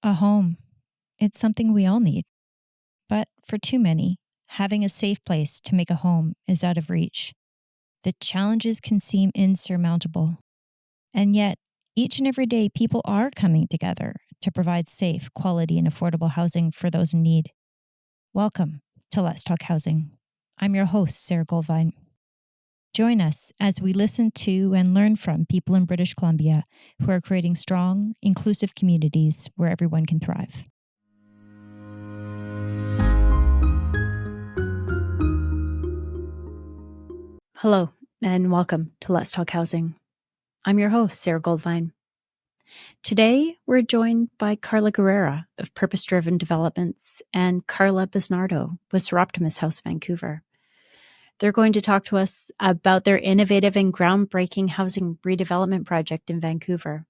A home. It's something we all need. But for too many, having a safe place to make a home is out of reach. The challenges can seem insurmountable. And yet, each and every day, people are coming together to provide safe, quality, and affordable housing for those in need. Welcome to Let's Talk Housing. I'm your host, Sara Goldvine. Join us as we listen to and learn from people in British Columbia who are creating strong, inclusive communities where everyone can thrive. Hello, and welcome to Let's Talk Housing. I'm your host, Sara Goldvine. Today, we're joined by Carla Guerrera of Purpose Driven Developments and Carla Busnardo with Soroptimist House Vancouver. They're going to talk to us about their innovative and groundbreaking housing redevelopment project in Vancouver.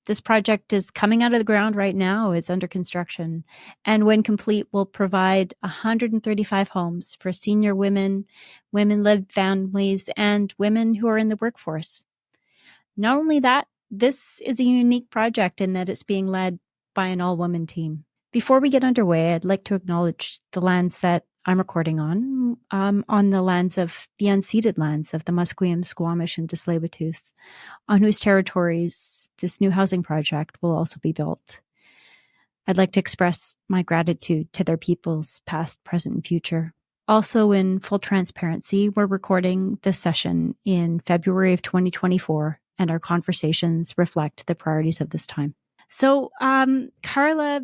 This project is coming out of the ground right now, it's under construction, and when complete will provide 135 homes for senior women, women-led families, and women who are in the workforce. Not only that, this is a unique project in that it's being led by an all-woman team. Before we get underway, I'd like to acknowledge the lands that I'm recording on the lands of the unceded lands of the Musqueam, Squamish, and Tsleil-Waututh, on whose territories this new housing project will also be built. I'd like to express my gratitude to their peoples, past, present, and future. Also, in full transparency, we're recording this session in February of 2024, and our conversations reflect the priorities of this time. So, Carla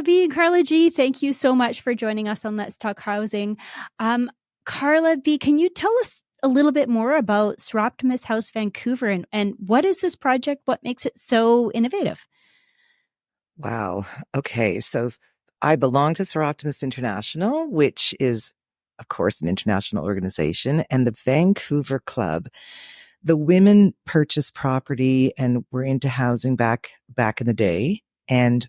B and Carla G, thank you so much for joining us on Let's Talk Housing. Carla B, can you tell us a little bit more about Soroptimist House Vancouver and what is this project? What makes it so innovative? Wow. Okay. So I belong to Soroptimist International, which is, of course, an international organization, and the Vancouver Club. The women purchased property and were into housing back in the day. And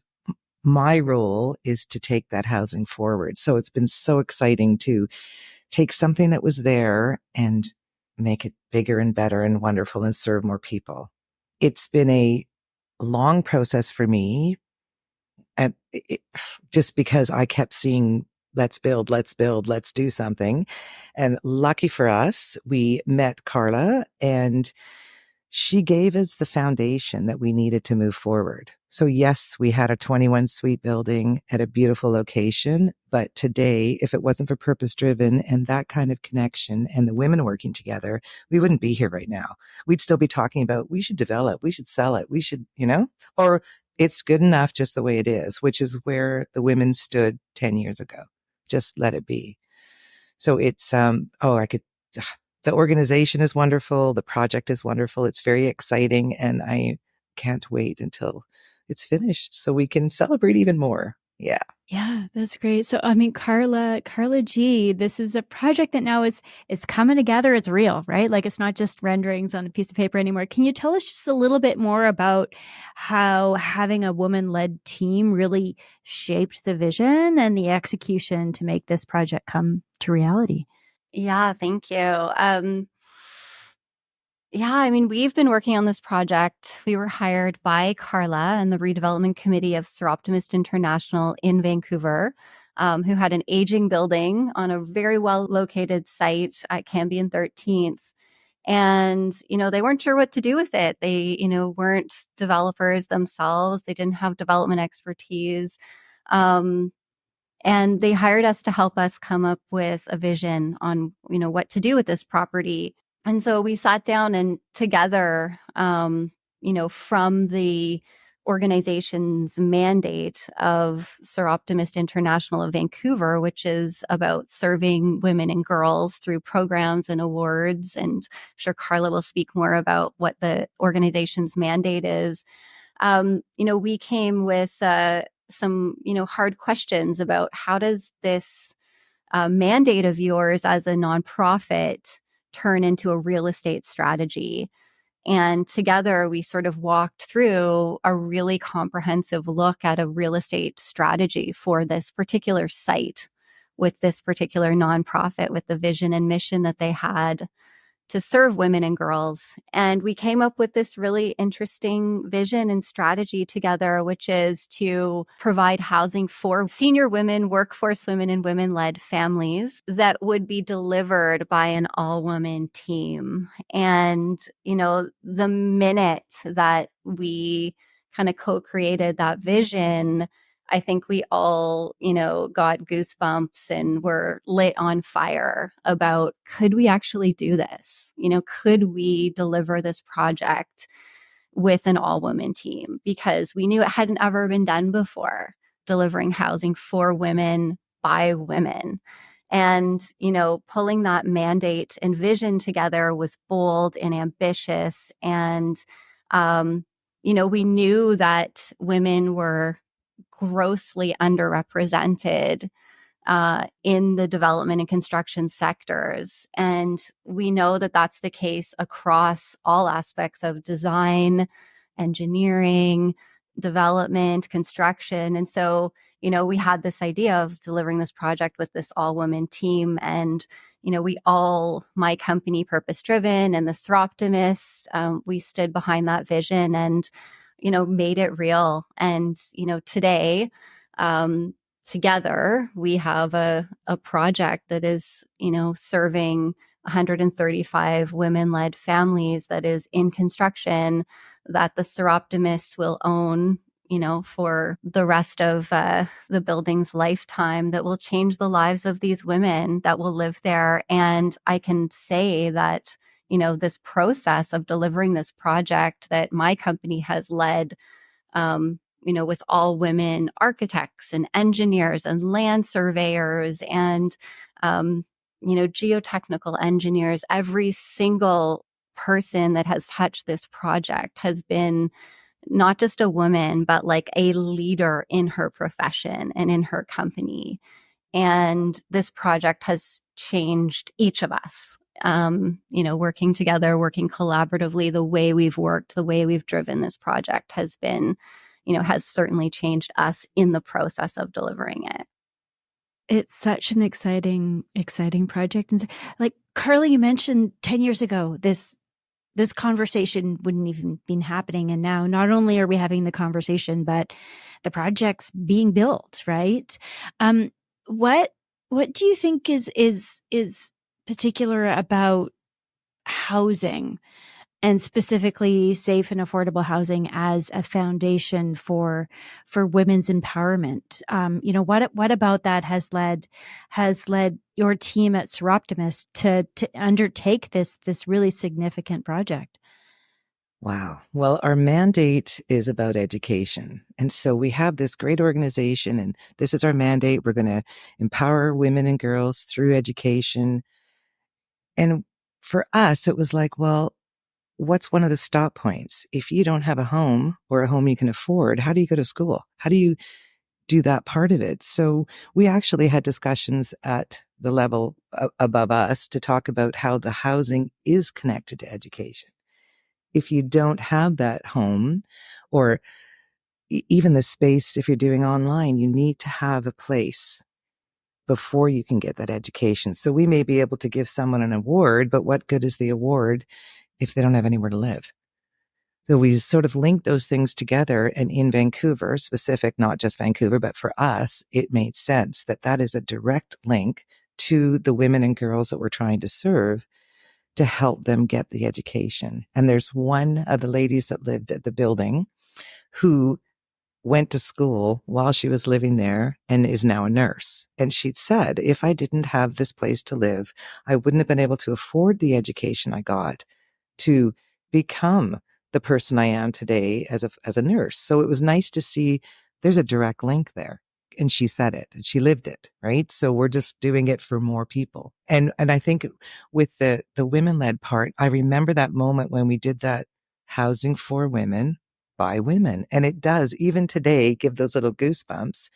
my role is to take that housing forward. So it's been so exciting to take something that was there and make it bigger and better and wonderful and serve more people. It's been a long process for me. And just because I kept seeing, let's build, let's do something. And lucky for us, we met Carla and she gave us the foundation that we needed to move forward. So yes, we had a 21 suite building at a beautiful location. But today, if it wasn't for Purpose Driven and that kind of connection and the women working together, we wouldn't be here right now. We'd still be talking about, we should develop, we should sell it, we should, or it's good enough just the way it is, which is where the women stood 10 years ago. Just let it be. So it's, the organization is wonderful. The project is wonderful. It's very exciting. And I can't wait until it's finished so we can celebrate even more. Yeah. Yeah, that's great. So, Carla G, this is a project that now is coming together. It's real, right? Like it's not just renderings on a piece of paper anymore. Can you tell us just a little bit more about how having a woman-led team really shaped the vision and the execution to make this project come to reality? Yeah, thank you. We've been working on this project. We were hired by Carla and the redevelopment committee of Soroptimist International in Vancouver, who had an aging building on a very well located site at Cambie and 13th. And, they weren't sure what to do with it. They, weren't developers themselves. They didn't have development expertise. And they hired us to help us come up with a vision on, what to do with this property. And so we sat down and together, from the organization's mandate of Soroptimist International of Vancouver, which is about serving women and girls through programs and awards. And I'm sure Carla will speak more about what the organization's mandate is. We came with some, hard questions about how does this mandate of yours as a nonprofit turn into a real estate strategy? And together we sort of walked through a really comprehensive look at a real estate strategy for this particular site with this particular nonprofit, with the vision and mission that they had. to serve women and girls. And we came up with this really interesting vision and strategy together, which is to provide housing for senior women, workforce women, and women-led families that would be delivered by an all-woman team. And, the minute that we kind of co-created that vision, I think we all, got goosebumps and were lit on fire about, could we actually do this? Could we deliver this project with an all-woman team? Because we knew it hadn't ever been done before, delivering housing for women by women. And, pulling that mandate and vision together was bold and ambitious. And, we knew that women were grossly underrepresented in the development and construction sectors. And we know that that's the case across all aspects of design, engineering, development, construction. And so, we had this idea of delivering this project with this all-woman team. And, my company, Purpose Driven, and the Soroptimists, we stood behind that vision and, made it real. And, today, together, we have a project that is, serving 135 women-led families that is in construction, that the Soroptimists will own, for the rest of the building's lifetime, that will change the lives of these women that will live there. And I can say that, this process of delivering this project that my company has led, with all women architects and engineers and land surveyors and, geotechnical engineers, every single person that has touched this project has been not just a woman, but like a leader in her profession and in her company. And this project has changed each of us, working together, working collaboratively. The way we've worked, the way we've driven this project has been, has certainly changed us in the process of delivering it. It's such an exciting project. And like Carla, you mentioned 10 years ago, this conversation wouldn't even been happening. And now not only are we having the conversation, but the project's being built, right? What do you think is particular about housing, and specifically safe and affordable housing as a foundation for women's empowerment? What about that has led your team at Soroptimist to undertake this really significant project? Wow. Well, our mandate is about education. And so we have this great organization, and this is our mandate. We're going to empower women and girls through education. And for us, it was like, well, what's one of the stop points? If you don't have a home or a home you can afford, how do you go to school? How do you do that part of it? So we actually had discussions at the level above us to talk about how the housing is connected to education. If you don't have that home or even the space, if you're doing online, you need to have a place before you can get that education. So we may be able to give someone an award, but what good is the award if they don't have anywhere to live? So we sort of linked those things together. And in Vancouver, specific, not just Vancouver, but for us, it made sense that that is a direct link to the women and girls that we're trying to serve, to help them get the education. And there's one of the ladies that lived at the building who went to school while she was living there and is now a nurse. And she'd said, if I didn't have this place to live, I wouldn't have been able to afford the education I got to become the person I am today as a nurse. So it was nice to see there's a direct link there. And she said it and she lived it, right? So we're just doing it for more people. And I think with the women-led part, I remember that moment when we did that housing for women by women. And it does, even today, give those little goosebumps.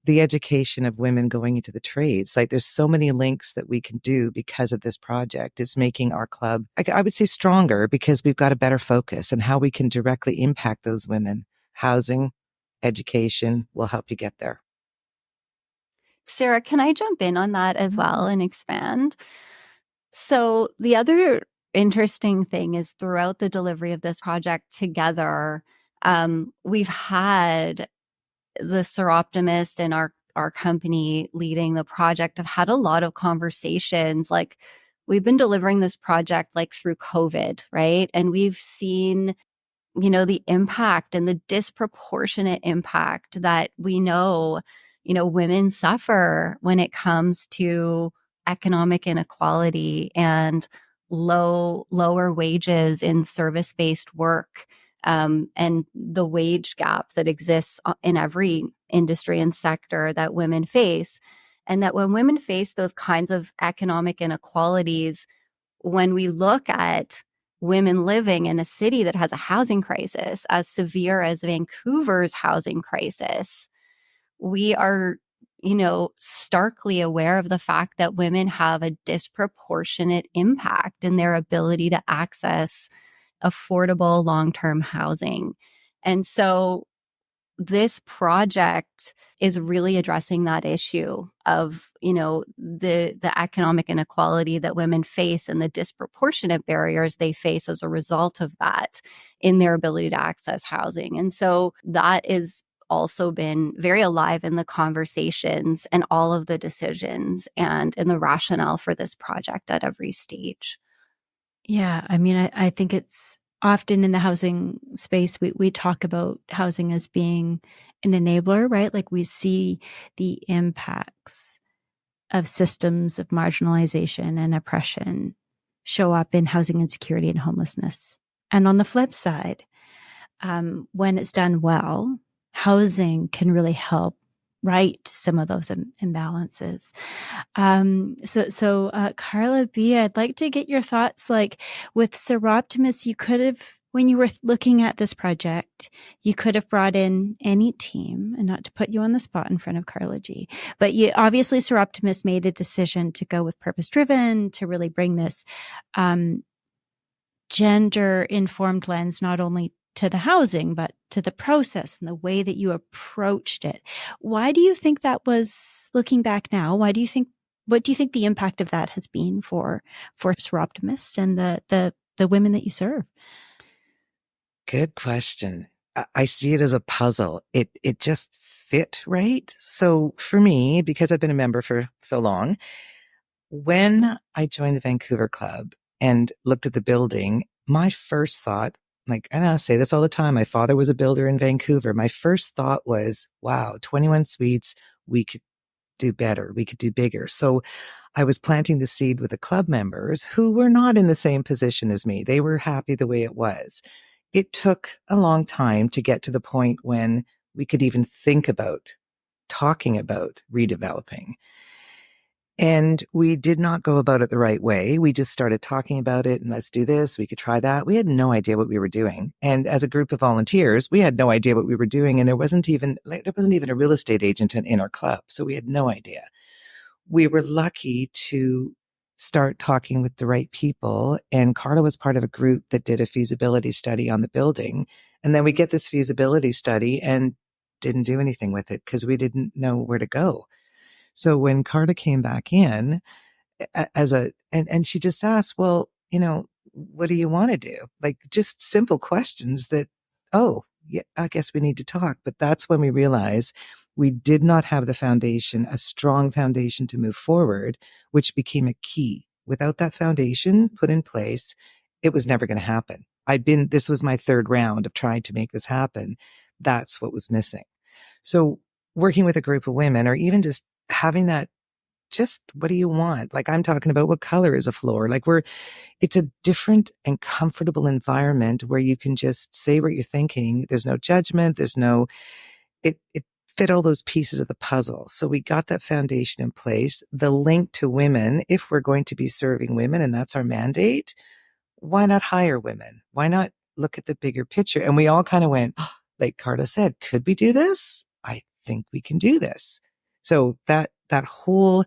The education of women going into the trades. Like there's so many links that we can do because of this project. It's making our club, I would say, stronger because we've got a better focus and how we can directly impact those women. Housing, education will help you get there. Sara, can I jump in on that as well and expand? So the other interesting thing is throughout the delivery of this project together, we've had the Soroptimist and our company leading the project have had a lot of conversations. Like, we've been delivering this project like through COVID, right? And we've seen, the impact and the disproportionate impact that we know, women suffer when it comes to economic inequality and lower wages in service-based work, and the wage gap that exists in every industry and sector that women face. And that when women face those kinds of economic inequalities, when we look at women living in a city that has a housing crisis as severe as Vancouver's housing crisis, we are, starkly aware of the fact that women have a disproportionate impact in their ability to access affordable long-term housing. And so this project is really addressing that issue of, the economic inequality that women face and the disproportionate barriers they face as a result of that in their ability to access housing. And so that is also been very alive in the conversations and all of the decisions and in the rationale for this project at every stage. Yeah, I mean, I think it's often in the housing space, we talk about housing as being an enabler, right? Like, we see the impacts of systems of marginalization and oppression show up in housing insecurity and homelessness. And on the flip side, when it's done well, housing can really help right some of those imbalances. So Carla B, I'd like to get your thoughts. Like, with Soroptimist, you could have, when you were looking at this project, you could have brought in any team, and not to put you on the spot in front of Carla G, but you obviously, Soroptimist made a decision to go with purpose driven, to really bring this gender informed lens, not only to the housing, but to the process and the way that you approached it. Why do you think that was, looking back now, what do you think the impact of that has been for Soroptimist and the women that you serve? Good question. I see it as a puzzle. It just fit right. So for me, because I've been a member for so long, when I joined the Vancouver Club and looked at the building, my first thought, like, and I say this all the time, my father was a builder in Vancouver. My first thought was, wow, 21 suites, we could do better. We could do bigger. So I was planting the seed with the club members who were not in the same position as me. They were happy the way it was. It took a long time to get to the point when we could even think about talking about redeveloping. And we did not go about it the right way. We just started talking about it and let's do this. We could try that. We had no idea what we were doing. And as a group of volunteers, we had no idea what we were doing. And there wasn't even a real estate agent in our club. So we had no idea. We were lucky to start talking with the right people. And Carla was part of a group that did a feasibility study on the building. And then we get this feasibility study and didn't do anything with it because we didn't know where to go. So when Carla came back in and she just asked, well, what do you want to do? Like, just simple questions that, oh, yeah, I guess we need to talk. But that's when we realized we did not have the foundation, a strong foundation to move forward, which became a key. Without that foundation put in place, it was never going to happen. This was my third round of trying to make this happen. That's what was missing. So working with a group of women, or even just having that, just what do you want? Like, I'm talking about what color is a floor? Like, it's a different and comfortable environment where you can just say what you're thinking. There's no judgment. It fit all those pieces of the puzzle. So we got that foundation in place, the link to women. If we're going to be serving women and that's our mandate, why not hire women? Why not look at the bigger picture? And we all kind of went, oh, like Carla said, could we do this? I think we can do this. So that whole,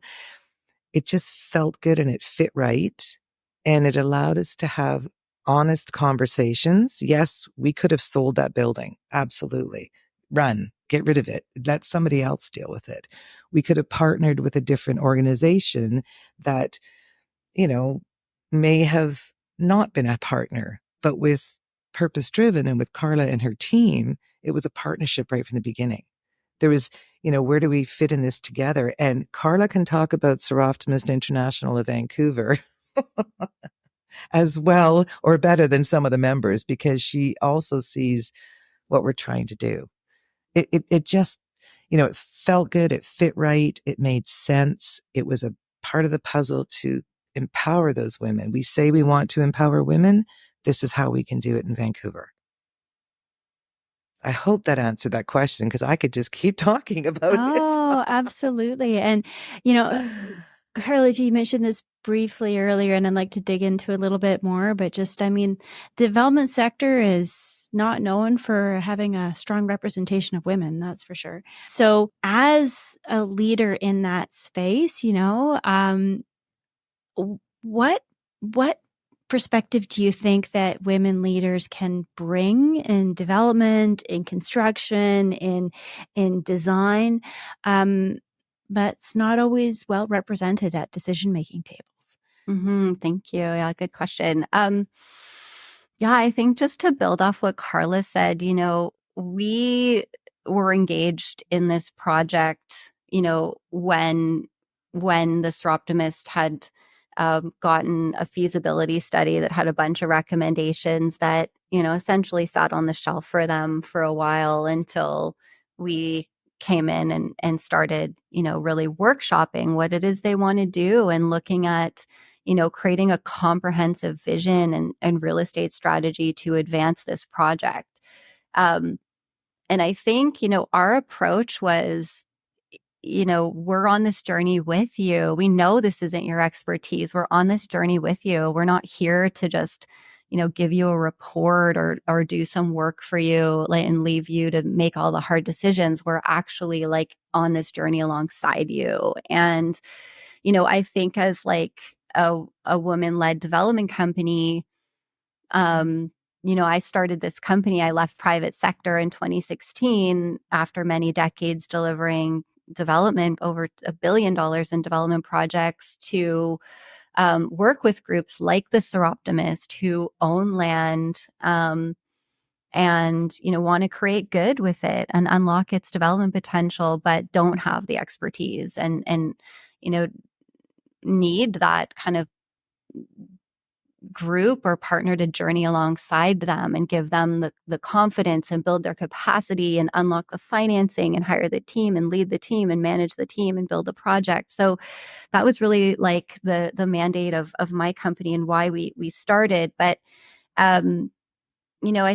it just felt good and it fit right. And it allowed us to have honest conversations. Yes, we could have sold that building. Absolutely. Run, get rid of it. Let somebody else deal with it. We could have partnered with a different organization that, may have not been a partner. But with Purpose Driven and with Carla and her team, it was a partnership right from the beginning. There was, where do we fit in this together? And Carla can talk about Soroptimist International of Vancouver as well or better than some of the members, because she also sees what we're trying to do. It just, it felt good. It fit right. It made sense. It was a part of the puzzle to empower those women. We say we want to empower women. This is how we can do it in Vancouver. I hope that answered that question, because I could just keep talking about it. Oh, absolutely. And, Carla, you mentioned this briefly earlier, and I'd like to dig into a little bit more, but just, the development sector is not known for having a strong representation of women, that's for sure. So as a leader in that space, what perspective do you think that women leaders can bring in development, in construction, in design, but it's not always well represented at decision-making tables? Thank you. Yeah, good question. I think just to build off what Carla said, we were engaged in this project, when the Soroptimist had gotten a feasibility study that had a bunch of recommendations that, essentially sat on the shelf for them for a while until we came in and started, really workshopping what it is they want to do and looking at, creating a comprehensive vision and real estate strategy to advance this project. And I think, our approach was, we're on this journey with you. We know this isn't your expertise. We're on this journey with you. We're not here to just, give you a report or do some work for you and leave you to make all the hard decisions. We're actually on this journey alongside you. And, I think as a woman-led development company, I started this company. I left private sector in 2016 after many decades delivering development, over $1 billion in development projects, to work with groups like the Soroptimist who own land and want to create good with it and unlock its development potential, but don't have the expertise and need that kind of group or partner to journey alongside them and give them the confidence and build their capacity and unlock the financing and hire the team and lead the team and manage the team and build the project. So that was really the mandate of my company and why we started. But I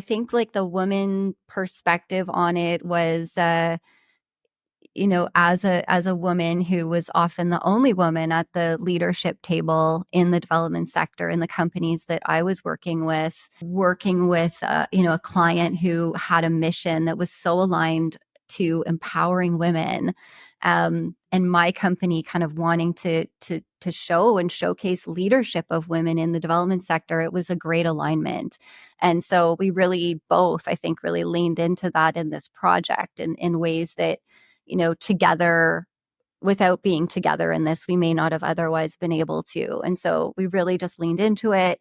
think the woman perspective on it was as a woman who was often the only woman at the leadership table in the development sector in the companies that I was working with, a client who had a mission that was so aligned to empowering women, and my company kind of wanting to show and showcase leadership of women in the development sector. It was a great alignment. And so we really both, I think, really leaned into that in this project in ways that, together, without being together in this, we may not have otherwise been able to. And so we really just leaned into it.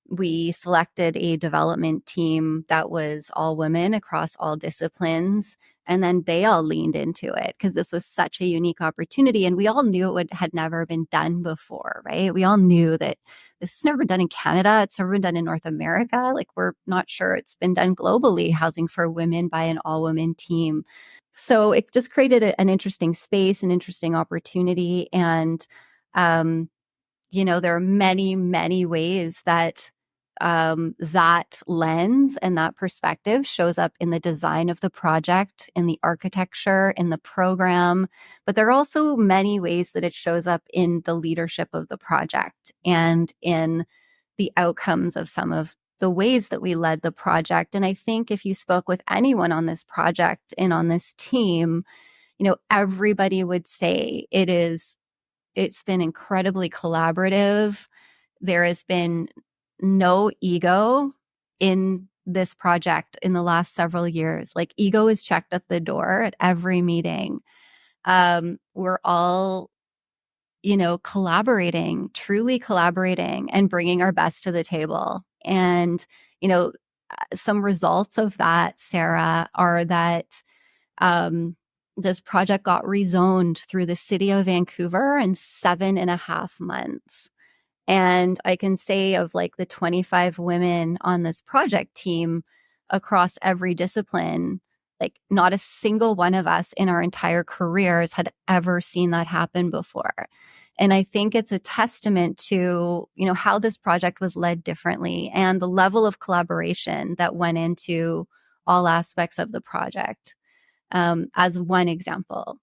We selected a development team that was all women across all disciplines. And then they all leaned into it because this was such a unique opportunity. And we all knew it had never been done before, right? We all knew that this has never been done in Canada. It's never been done in North America. We're not sure it's been done globally, housing for women by an all-women team. So it just created an interesting space, an interesting opportunity. And, there are many, many ways that that lens and that perspective shows up in the design of the project, in the architecture, in the program. But there are also many ways that it shows up in the leadership of the project and in the outcomes of some of the ways that we led the project. And I think if you spoke with anyone on this project and on this team, everybody would say it's been incredibly collaborative. There has been no ego in this project in the last several years. Ego is checked at the door at every meeting. We're all collaborating, truly collaborating and bringing our best to the table. And, some results of that, Sara, are that this project got rezoned through the city of Vancouver in 7.5 months. And I can say of like the 25 women on this project team across every discipline, like not a single one of us in our entire careers had ever seen that happen before. And I think it's a testament to, how this project was led differently and the level of collaboration that went into all aspects of the project, as one example.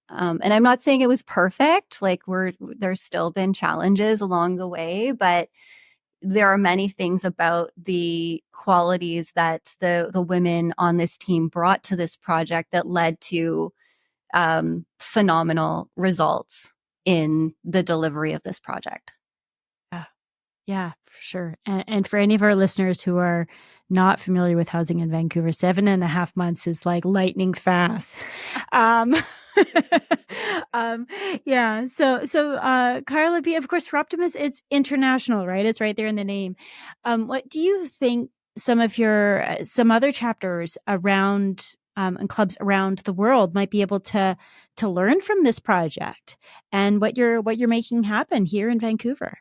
And I'm not saying it was perfect. Like there's still been challenges along the way, but there are many things about the qualities that the women on this team brought to this project that led to phenomenal results in the delivery of this project. Yeah, for sure. And for any of our listeners who are not familiar with housing in Vancouver, 7.5 months is like lightning fast. Yeah. So, Carla B, of course, for Optimus, it's international, right? It's right there in the name. What do you think some other chapters around, and clubs around the world might be able to learn from this project and what you're making happen here in Vancouver?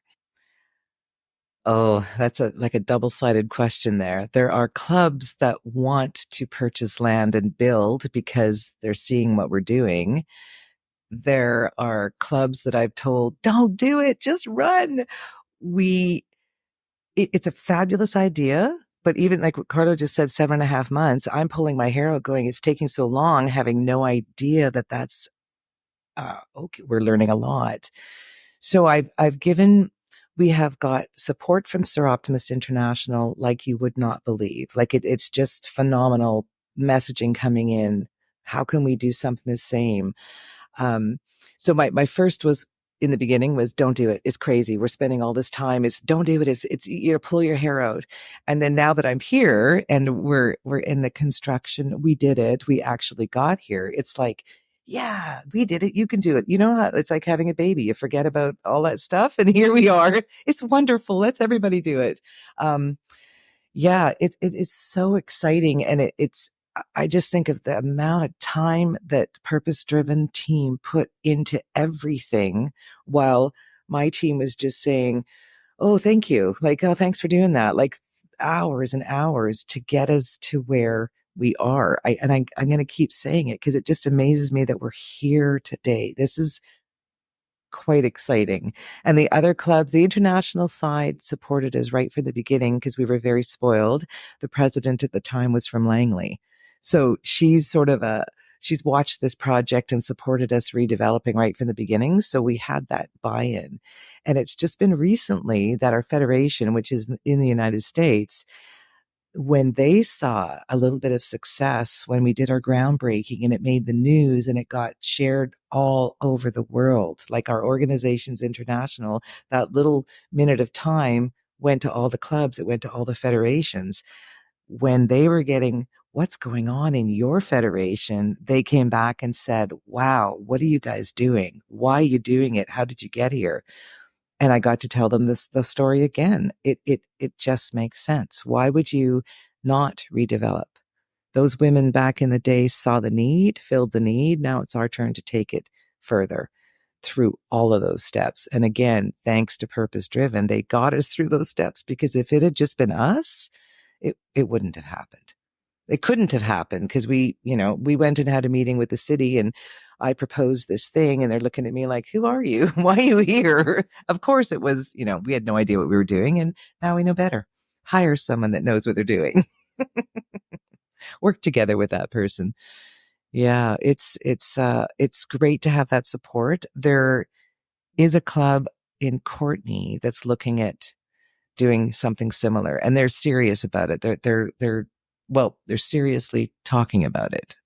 Oh, that's like a double-sided question there. There are clubs that want to purchase land and build because they're seeing what we're doing. There are clubs that I've told, don't do it, just run. It's a fabulous idea, but even like what Carla just said, 7.5 months, I'm pulling my hair out going, it's taking so long, having no idea that that's, okay, we're learning a lot. So we have got support from Soroptimist International like you would not believe. Like it's just phenomenal messaging coming in. How can we do something the same? So my first was in the beginning was don't do it. It's crazy. We're spending all this time. It's don't do it. It's pull your hair out. And then now that I'm here and we're in the construction, we did it. We actually got here. It's like, yeah, we did it. You can do it. You know how it's like having a baby. You forget about all that stuff. And here we are. It's wonderful. Let's everybody do it. Yeah, it's so exciting. And I just think of the amount of time that purpose-driven team put into everything while my team was just saying, oh, thank you. Like, oh, thanks for doing that. Like hours and hours to get us to where we are. I'm going to keep saying it because it just amazes me that we're here today. This is quite exciting. And the other clubs, the international side supported us right from the beginning because we were very spoiled. The president at the time was from Langley. So she's watched this project and supported us redeveloping right from the beginning. So we had that buy-in. And it's just been recently that our federation, which is in the United States, when they saw a little bit of success when we did our groundbreaking and it made the news and it got shared all over the world, like our organizations international, that little minute of time went to all the clubs, it went to all the federations. When they were getting what's going on in your federation, they came back and said, wow, what are you guys doing? Why are you doing it? How did you get here? And I got to tell them the story again. It just makes sense. Why would you not redevelop? Those women back in the day saw the need, filled the need. Now it's our turn to take it further through all of those steps. And again, thanks to Purpose Driven, they got us through those steps because if it had just been us, it wouldn't have happened. It couldn't have happened because we went and had a meeting with the city and I proposed this thing and they're looking at me like, who are you? Why are you here? Of course it was, we had no idea what we were doing and now we know better. Hire someone that knows what they're doing. Work together with that person. Yeah, it's great to have that support. There is a club in Courtney that's looking at doing something similar and they're serious about it. They're seriously talking about it.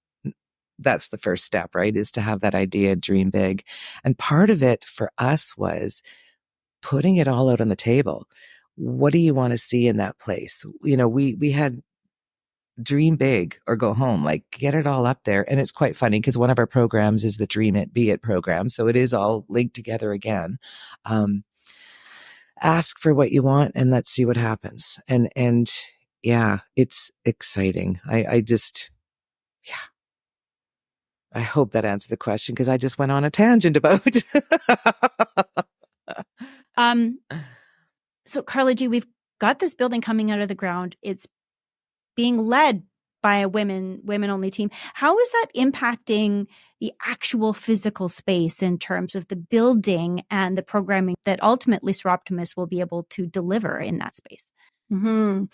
That's the first step, right? Is to have that idea, dream big. And part of it for us was putting it all out on the table. What do you want to see in that place? We had dream big or go home, like get it all up there. And it's quite funny because one of our programs is the Dream It, Be It program. So it is all linked together again. Ask for what you want and let's see what happens. And yeah, it's exciting. I just, yeah, I hope that answered the question because I just went on a tangent about. So Carla G, we've got this building coming out of the ground. It's being led by a women only team. How is that impacting the actual physical space in terms of the building and the programming that ultimately Soroptimist will be able to deliver in that space? Mm-hmm.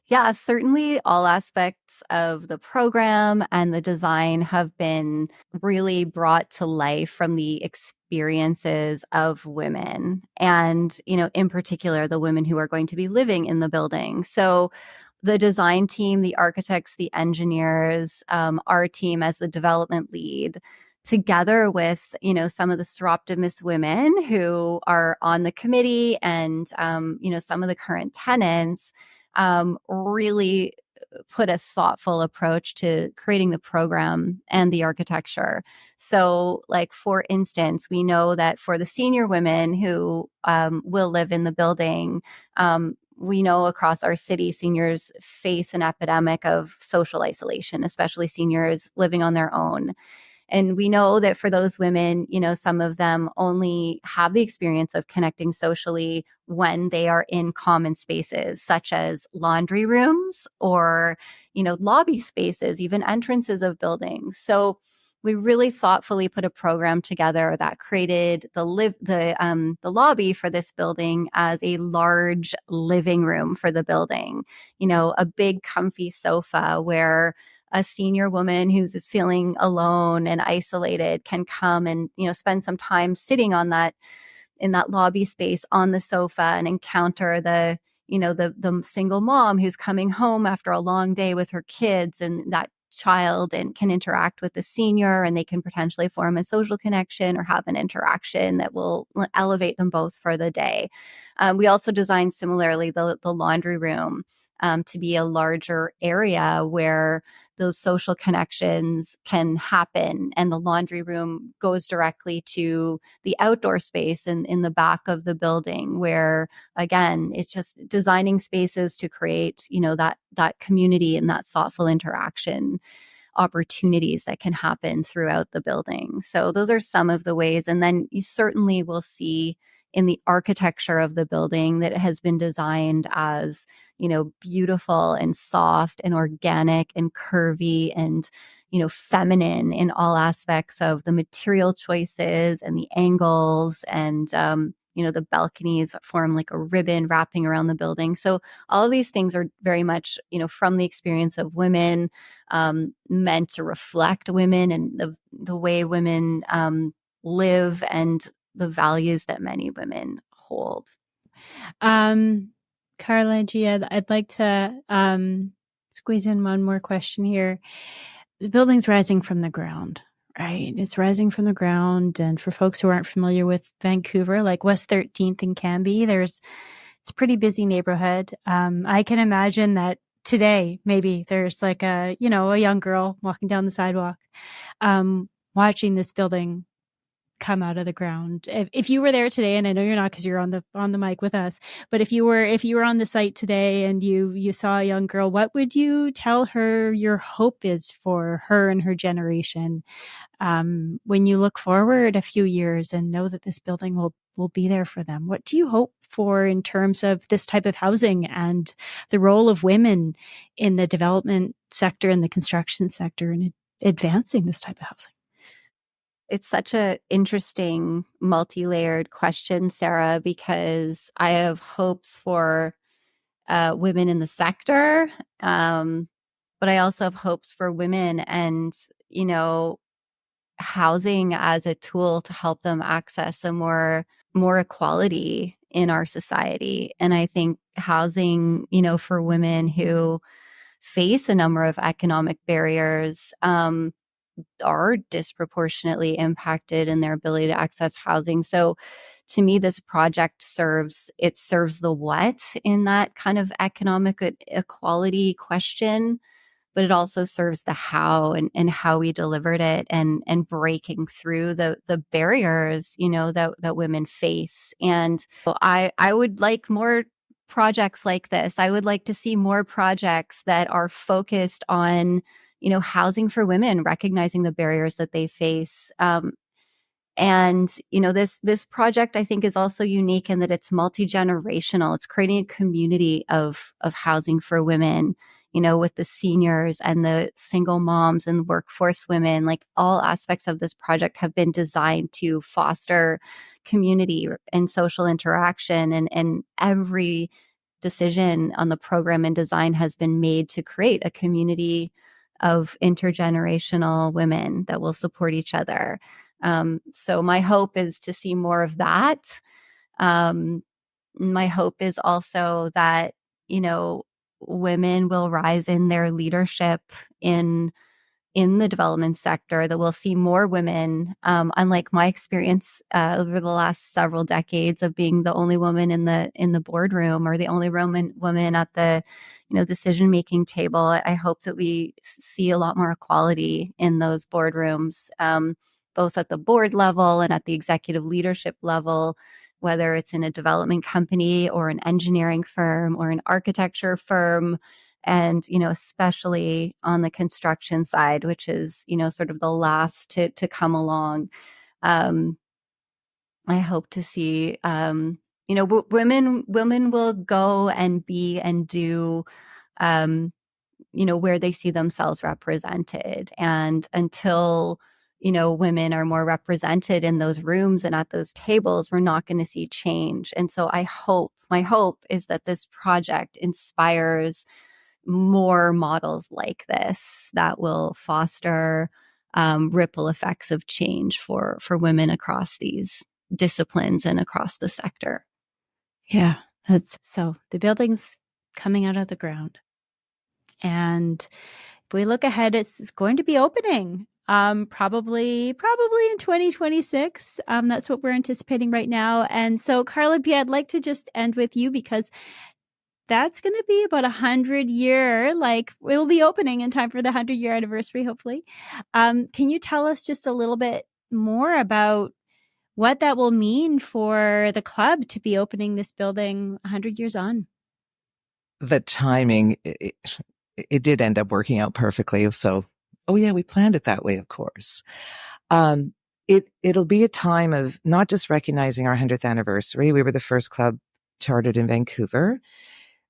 Yeah, certainly all aspects of the program and the design have been really brought to life from the experiences of women and, in particular, the women who are going to be living in the building. So the design team, the architects, the engineers, our team as the development lead, together with, some of the Soroptimist women who are on the committee and, some of the current tenants, really put a thoughtful approach to creating the program and the architecture. So, like, for instance, we know that for the senior women who will live in the building, we know across our city, seniors face an epidemic of social isolation, especially seniors living on their own. And we know that for those women, some of them only have the experience of connecting socially when they are in common spaces, such as laundry rooms or, lobby spaces, even entrances of buildings. So we really thoughtfully put a program together that created the lobby for this building as a large living room for the building. A big comfy sofa where a senior woman who's feeling alone and isolated can come and, spend some time sitting on that in that lobby space on the sofa and encounter the single mom who's coming home after a long day with her kids and that child, and can interact with the senior, and they can potentially form a social connection or have an interaction that will elevate them both for the day. We also designed similarly the laundry room to be a larger area where those social connections can happen. And the laundry room goes directly to the outdoor space in the back of the building where, again, it's just designing spaces to create, that community and that thoughtful interaction opportunities that can happen throughout the building. So those are some of the ways. And then you certainly will see in the architecture of the building that it has been designed as, beautiful and soft and organic and curvy and, feminine in all aspects of the material choices and the angles and, the balconies form like a ribbon wrapping around the building. So all of these things are very much, from the experience of women, meant to reflect women and the way women live and the values that many women hold. Carla G, I'd like to squeeze in one more question here. The building's rising from the ground, right? It's rising from the ground. And for folks who aren't familiar with Vancouver, like West 13th and Cambie, it's a pretty busy neighborhood. I can imagine that today, maybe there's like a young girl walking down the sidewalk, watching this building come out of the ground. If you were there today, and I know you're not because you're on the mic with us, but if you were on the site today and you saw a young girl, what would you tell her your hope is for her and her generation when you look forward a few years and know that this building will be there for them? What do you hope for in terms of this type of housing and the role of women in the development sector and the construction sector in advancing this type of housing? It's such an interesting, multi-layered question, Sara, because I have hopes for women in the sector, but I also have hopes for women and, housing as a tool to help them access a more equality in our society. And I think housing, for women who face a number of economic barriers, are disproportionately impacted in their ability to access housing. So to me, this project serves the what in that kind of economic equality question. but it also serves the how and how we delivered it and breaking through the barriers, that women face. And I would like more projects like this. I would like to see more projects that are focused on, housing for women, recognizing the barriers that they face. And, this project I think is also unique in that it's multi-generational. It's creating a community of housing for women, with the seniors and the single moms and workforce women. Like, all aspects of this project have been designed to foster community and social interaction, and every decision on the program and design has been made to create a community of intergenerational women that will support each other. So my hope is to see more of that. My hope is also that, women will rise in their leadership in the development sector, that we'll see more women, unlike my experience over the last several decades of being the only woman in the boardroom, or the only woman at the decision-making table. I hope that we see a lot more equality in those boardrooms, both at the board level and at the executive leadership level, whether it's in a development company or an engineering firm or an architecture firm. And, especially on the construction side, which is, sort of the last to come along. I hope to see, women will go and be and do, where they see themselves represented. And until, women are more represented in those rooms and at those tables, we're not going to see change. And so my hope is that this project inspires more models like this that will foster ripple effects of change for women across these disciplines and across the sector. Yeah, that's so the building's coming out of the ground. And if we look ahead, it's going to be opening probably in 2026. That's what we're anticipating right now. And so, Carla B, I'd like to just end with you, because that's going to be about 100-year, it'll be opening in time for the 100-year anniversary, hopefully. Can you tell us just a little bit more about what that will mean for the club to be opening this building 100 years on? The timing, it did end up working out perfectly. So, oh yeah, we planned it that way, of course. It'll be a time of not just recognizing our 100th anniversary. We were the first club chartered in Vancouver.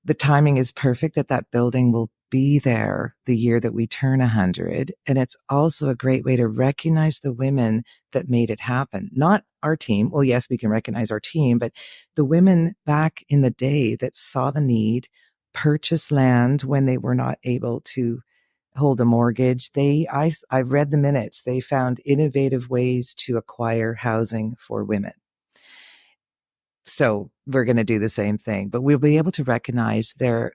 The timing is perfect that building will be there the year that we turn 100. And it's also a great way to recognize the women that made it happen. Not our team. Well, yes, we can recognize our team, but the women back in the day that saw the need, purchased land when they were not able to hold a mortgage. I've read the minutes. They found innovative ways to acquire housing for women. So we're going to do the same thing, but we'll be able to recognize their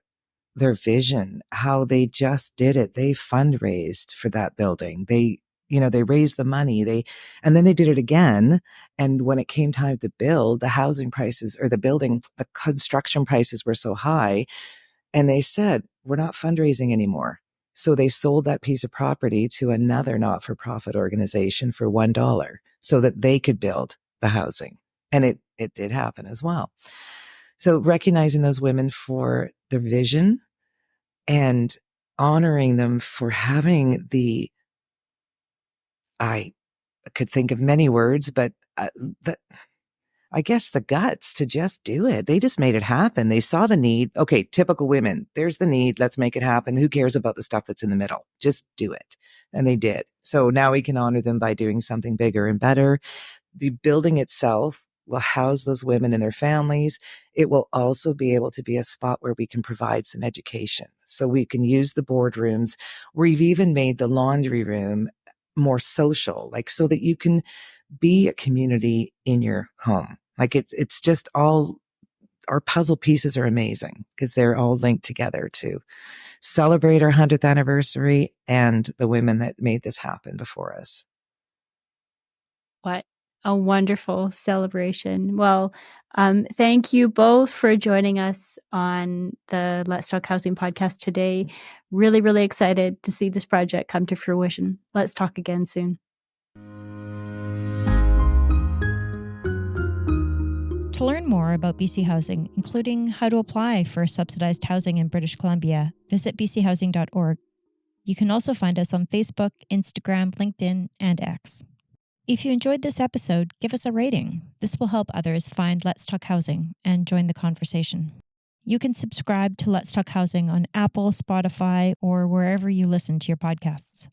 vision, how they just did it. They fundraised for that building. They raised the money. And then they did it again. And when it came time to build, the housing prices or the construction prices were so high. And they said, we're not fundraising anymore. So they sold that piece of property to another not-for-profit organization for $1 so that they could build the housing. And it did happen as well. So recognizing those women for their vision and honoring them for having I could think of many words, but I guess the guts to just do it. They just made it happen. They saw the need. Okay, typical women. There's the need. Let's make it happen. Who cares about the stuff that's in the middle? Just do it. And they did. So now we can honor them by doing something bigger and better. The building itself will house those women and their families. It will also be able to be a spot where we can provide some education. So we can use the boardrooms. We've even made the laundry room more social, so that you can be a community in your home. It's just all our puzzle pieces are amazing because they're all linked together to celebrate our 100th anniversary and the women that made this happen before us. What a wonderful celebration. Well, thank you both for joining us on the Let's Talk Housing podcast today. Really, really excited to see this project come to fruition. Let's talk again soon. To learn more about BC Housing, including how to apply for subsidized housing in British Columbia, visit bchousing.org. You can also find us on Facebook, Instagram, LinkedIn, and X. If you enjoyed this episode, give us a rating. This will help others find Let's Talk Housing and join the conversation. You can subscribe to Let's Talk Housing on Apple, Spotify, or wherever you listen to your podcasts.